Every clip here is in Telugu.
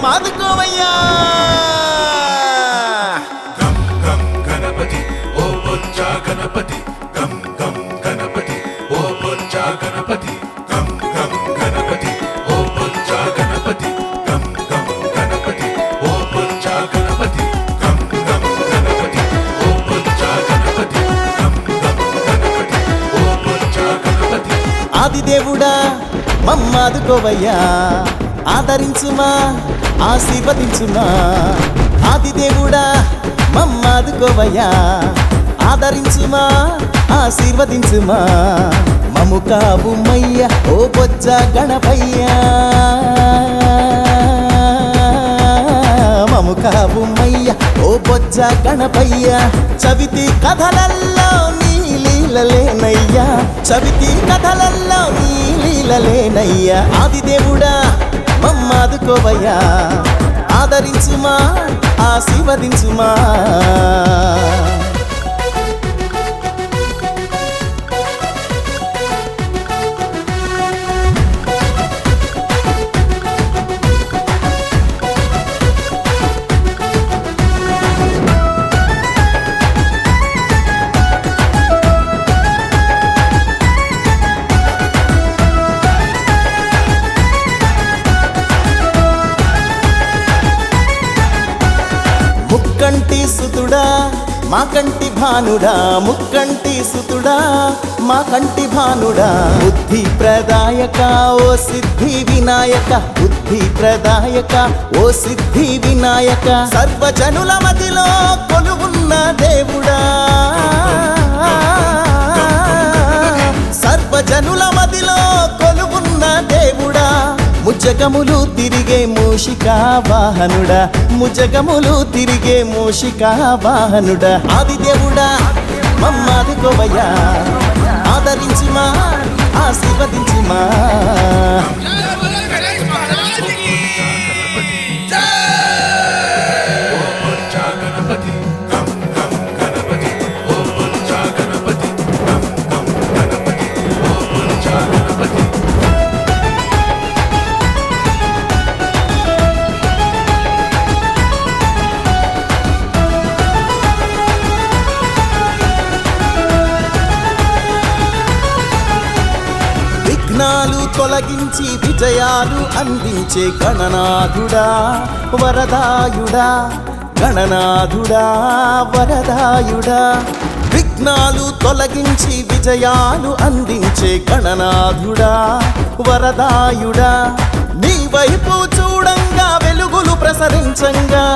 మమ్మాదుకోవయ్యా గం గం గణపతి ఓ బొజ్జా గణపతి గం గం గణపతి ఓ బొజ్జా గణపతి గం గం గణపతి ఓ బొజ్జా గణపతి గం గం గణపతి ఓ బొజ్జా గణపతి గం గం గణపతి ఓ బొజ్జా గణపతి గం గం గణపతి ఓ బొజ్జా గణపతి ఆదిదేవుడా మమ్మాదుకోవయ్యా ఆదరించుమా ఆశీర్వదించుమా ఆదిదేవుడా మమ్మాదుకోవయ్యా ఆదరించుమా ఆశీర్వదించుమా మము కావుమయ్య ఓ బొజ్జ గణపయ్యా మము కావుమయ్య ఓ బొజ్జ గణపయ్య చవితి కథలల్లో నీ లీలలేనయ్యా చవితి కథలల్లో నీ లీలలేనయ్యా ఆదిదేవుడా మమ్మాదుకోవయ్యా ఆదరించుమా ఆశీర్వదించుమా ముక్కంటి సుతుడా మా కంటి భానుడా ముక్కంటి సుతుడా మా కంటి భానుడా బుద్ధి ప్రదాయక ఓ సిద్ధి వినాయక బుద్ధి ప్రదాయక ఓ సిద్ధి వినాయక సర్వజనుల మదిలో కొలువున్న దేవుడా సర్వజనుల మదిలో కొలువున్న దేవుడా ముజగములు తిరిగే మూషికా వాహనుడా ముజగములు తిరిగే మూషికా వాహనుడా ఆదిదేవుడా మమ్మాదుకోవయ్యా ఆదరించుమా ఆశీర్వదించుమా విఘ్నాలు తొలగించి విజయాలు అందించే గణనాథుడా వరదాయుడా గణనాథుడా వరదాయుడా విఘ్నాలు తొలగించి విజయాలు అందించే గణనాథుడా వరదాయుడా నీ వైపు చూడంగా వెలుగులు ప్రసరించంగా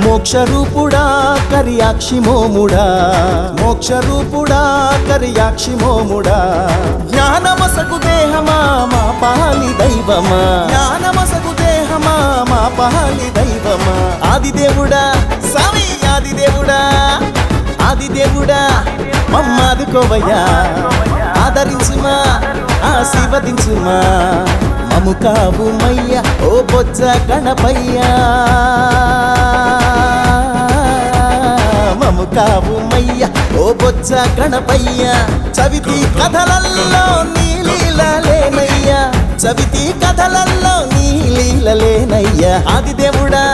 మోక్షరూపుడా కరియాక్షి మోముడా మోక్షరూపుడా కరియాక్షి మోముడా జ్ఞానమసకు దేహమా మా పాలి దైవమా జ్ఞానమసకు దేహమా మా పాలి దైవమా ఆదిదేవుడా స్వామి ఆదిదేవుడా ఆదిదేవుడా మమ్మాదుకోవయ్యా ఆదరించుమా ఆశీర్వదించుమా మము కావుమయ్య ఓ బొజ్జ గణపయ్యా మము కావుమయ్య ఓ బొజ్జ గణపయ్య చవితి కథలల్లో నీ లీలలేనయ్యా చవితి కథలల్లో నీ లీలలేనయ్యా ఆదిదేవుడా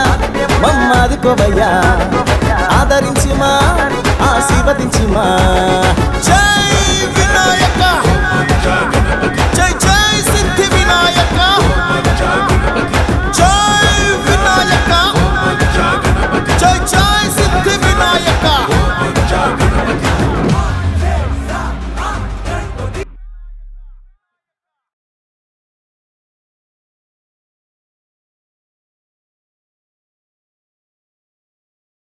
మమ్మాదుకోవయ్యా ఆదరించుమా ఆశీర్వదించుమా